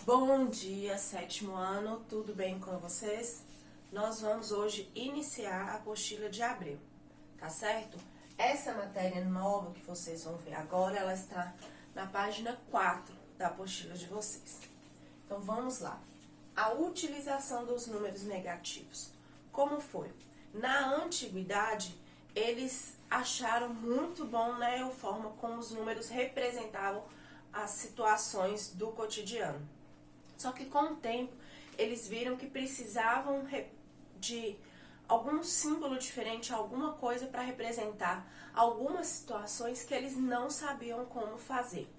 Bom dia, sétimo ano, tudo bem com vocês? Nós vamos hoje iniciar a apostila de abril, tá certo? Essa matéria nova que vocês vão ver agora, ela está na página 4 da apostila de vocês. Então, vamos lá. A utilização dos números negativos. Como foi? Na antiguidade, eles acharam muito bom, né, a forma como os números representavam as situações do cotidiano. Só que com o tempo, eles viram que precisavam de algum símbolo diferente, alguma coisa para representar algumas situações que eles não sabiam como fazer.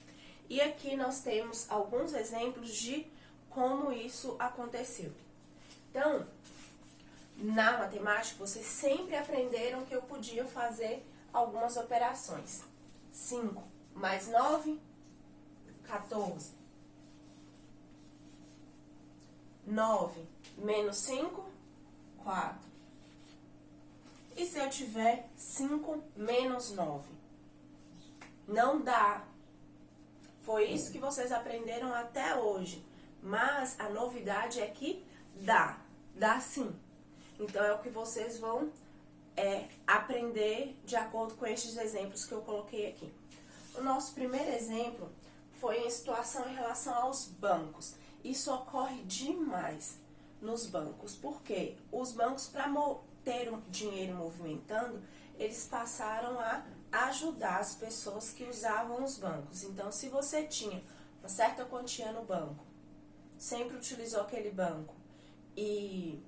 E aqui nós temos alguns exemplos de como isso aconteceu. Então, na matemática, vocês sempre aprenderam que eu podia fazer algumas operações. 5 mais 9, 14. 9 menos 5, 4. E se eu tiver 5 menos 9? Não dá. Foi isso que vocês aprenderam até hoje. Mas a novidade é que dá. Dá sim. Então, é o que vocês vão aprender de acordo com estes exemplos que eu coloquei aqui. O nosso primeiro exemplo foi em situação em relação aos bancos. Isso ocorre demais nos bancos, porque os bancos, para ter o dinheiro movimentando, eles passaram a ajudar as pessoas que usavam os bancos. Então, se você tinha uma certa quantia no banco, sempre utilizou aquele banco, e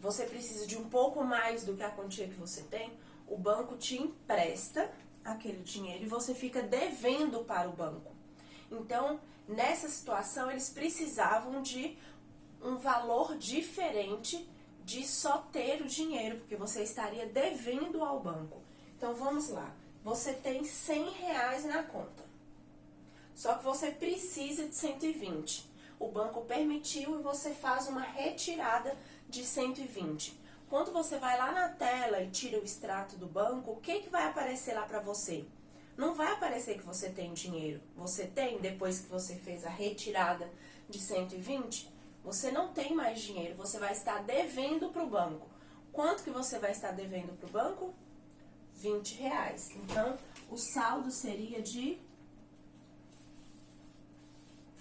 você precisa de um pouco mais do que a quantia que você tem, o banco te empresta aquele dinheiro e você fica devendo para o banco. Então, nessa situação, eles precisavam de um valor diferente de só ter o dinheiro, porque você estaria devendo ao banco. Então, vamos lá. Você tem R$100 na conta, só que você precisa de 120. O banco permitiu e você faz uma retirada de 120. Quando você vai lá na tela e tira o extrato do banco, o que vai aparecer lá para você? Não vai aparecer que você tem dinheiro. Você tem, depois que você fez a retirada de 120, você não tem mais dinheiro, você vai estar devendo para o banco. Quanto que você vai estar devendo para o banco? R$20. Então, o saldo seria de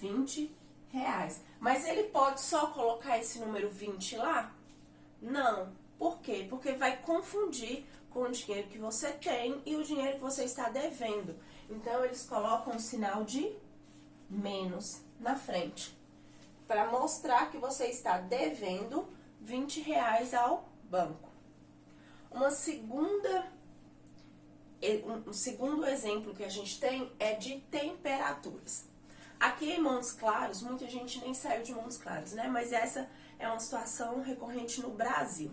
R$20. Mas ele pode só colocar esse número 20 lá? Não. Por quê? Porque vai confundir com o dinheiro que você tem e o dinheiro que você está devendo. Então, eles colocam um sinal de menos na frente, para mostrar que você está devendo R$20 ao banco. Um segundo exemplo que a gente tem é de temperaturas. Aqui em Montes Claros, muita gente nem saiu de Montes Claros, né? Mas essa é uma situação recorrente no Brasil.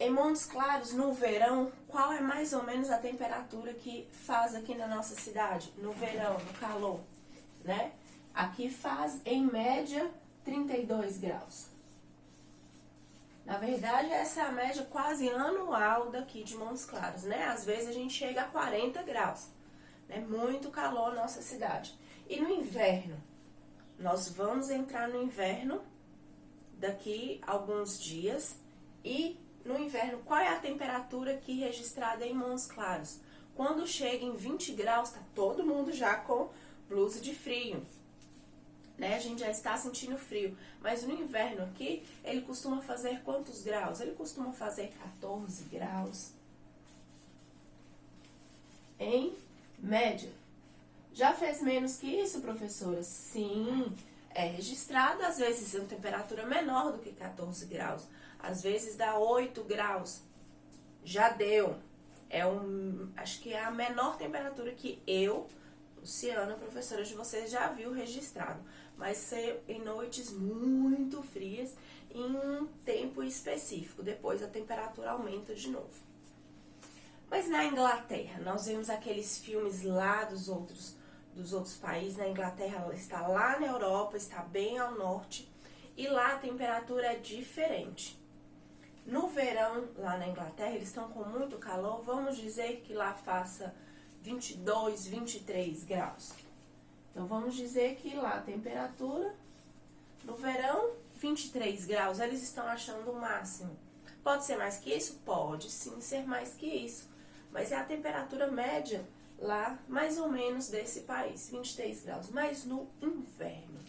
Em Montes Claros, no verão, qual é mais ou menos a temperatura que faz aqui na nossa cidade? No verão, no calor, né? Aqui faz, em média, 32 graus. Na verdade, essa é a média quase anual daqui de Montes Claros, né? Às vezes a gente chega a 40 graus. É muito calor na nossa cidade. E no inverno? Nós vamos entrar no inverno daqui a alguns dias. E no inverno, qual é a temperatura aqui registrada em Montes Claros? Quando chega em 20 graus, tá todo mundo já com blusa de frio, né? A gente já está sentindo frio. Mas no inverno aqui, ele costuma fazer quantos graus? Ele costuma fazer 14 graus. Em média. Já fez menos que isso, professora? Sim, é registrado, às vezes, uma temperatura menor do que 14 graus. Às vezes dá 8 graus. Já deu. Acho que é a menor temperatura que eu, Luciana, professora de vocês, já viu registrado. Mas ser em noites muito frias, em um tempo específico. Depois a temperatura aumenta de novo. Mas na Inglaterra, nós vemos aqueles filmes lá dos outros países. Na Inglaterra, ela está lá na Europa, está bem ao norte, e lá a temperatura é diferente. No verão, lá na Inglaterra, eles estão com muito calor, vamos dizer que lá faça 22, 23 graus. Então, vamos dizer que lá a temperatura, no verão, 23 graus, eles estão achando o máximo. Pode ser mais que isso? Pode sim ser mais que isso. Mas é a temperatura média lá, mais ou menos, desse país, 23 graus. Mas no inverno,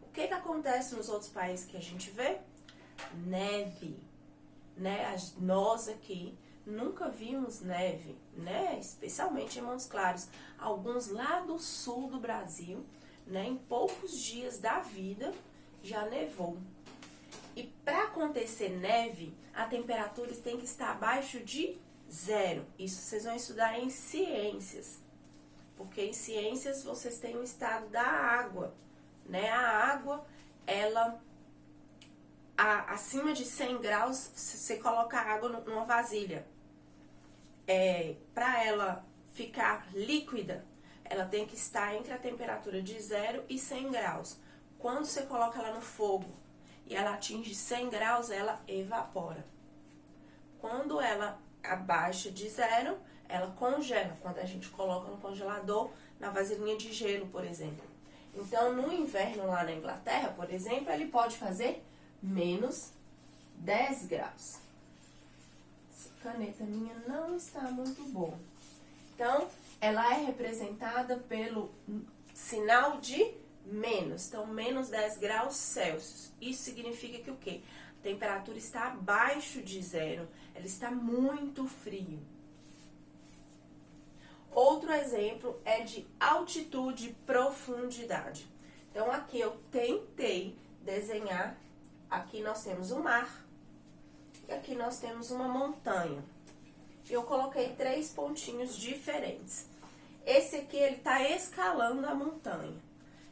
o que acontece nos outros países que a gente vê? Neve, né? Nós aqui nunca vimos neve, né? Especialmente em Montes Claros. Alguns lá do sul do Brasil, né? Em poucos dias da vida já nevou. E para acontecer neve, a temperatura tem que estar abaixo de 0. Isso vocês vão estudar em ciências. Porque em ciências vocês têm o estado da água, né? A água, ela, acima de 100 graus, você coloca a água numa vasilha. Para ela ficar líquida, ela tem que estar entre a temperatura de 0 e 100 graus. Quando você coloca ela no fogo e ela atinge 100 graus, ela evapora. Quando ela abaixa de 0, ela congela, quando a gente coloca no congelador, na vasilhinha de gelo, por exemplo. Então, no inverno lá na Inglaterra, por exemplo, ele pode fazer menos 10 graus. Essa caneta minha não está muito boa. Então, ela é representada pelo sinal de menos. Então, menos 10 graus Celsius. Isso significa que o quê? A temperatura está abaixo de 0. Ela está muito frio. Outro exemplo é de altitude e profundidade. Então, aqui eu tentei desenhar. Aqui nós temos o mar. E aqui nós temos uma montanha. Eu coloquei 3 pontinhos diferentes. Esse aqui, ele está escalando a montanha.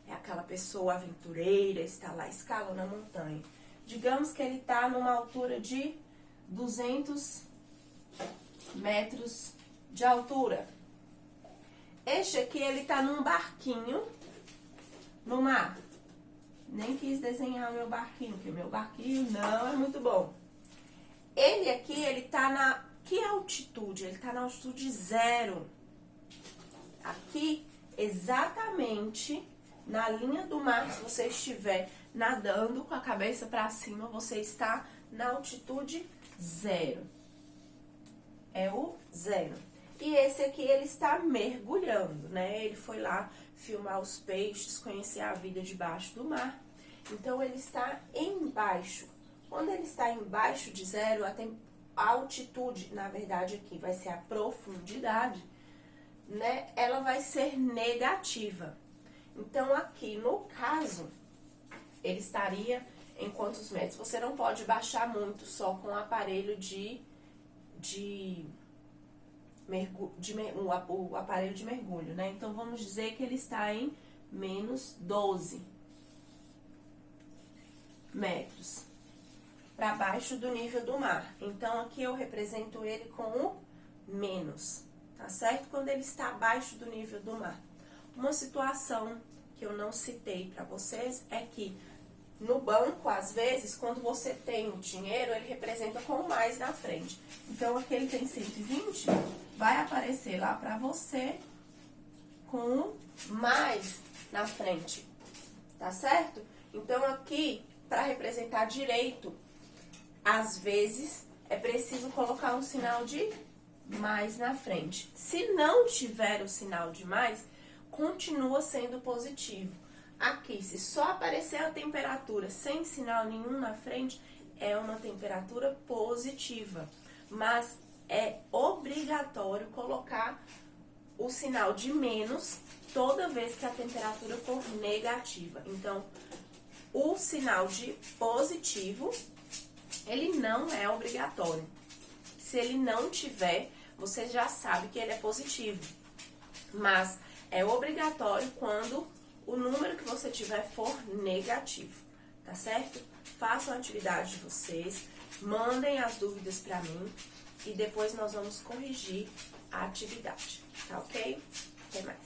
É aquela pessoa aventureira, está lá escalando a montanha. Digamos que ele está numa altura de 200 metros de altura. Este aqui, ele está num barquinho no mar. Nem quis desenhar o meu barquinho, porque o meu barquinho não é muito bom. Ele aqui, ele está na... Que altitude? Ele está na altitude 0. Aqui, exatamente na linha do mar, se você estiver nadando com a cabeça para cima, você está na altitude 0. É o 0. E esse aqui, ele está mergulhando, né? Ele foi lá filmar os peixes, conhecer a vida debaixo do mar. Então, ele está embaixo. Quando ele está embaixo de 0, a altitude, na verdade, aqui vai ser a profundidade, né? Ela vai ser negativa. Então, aqui, no caso, ele estaria em quantos metros? Você não pode baixar muito só com o aparelho o aparelho de mergulho, né? Então, vamos dizer que ele está em menos 12 metros para baixo do nível do mar. Então, aqui eu represento ele com o menos, tá certo? Quando ele está abaixo do nível do mar. Uma situação que eu não citei para vocês é que no banco, às vezes, quando você tem o dinheiro, ele representa com mais na frente. Então, aqui ele tem 120, vai aparecer lá para você com mais na frente, tá certo? Então, aqui, para representar direito, às vezes, é preciso colocar um sinal de mais na frente. Se não tiver o sinal de mais, continua sendo positivo. Aqui, se só aparecer a temperatura sem sinal nenhum na frente, é uma temperatura positiva. Mas é obrigatório colocar o sinal de menos toda vez que a temperatura for negativa. Então, o sinal de positivo, ele não é obrigatório. Se ele não tiver, você já sabe que ele é positivo. Mas é obrigatório quando o número que você tiver for negativo, tá certo? Façam a atividade de vocês, mandem as dúvidas para mim e depois nós vamos corrigir a atividade, tá ok? Até mais.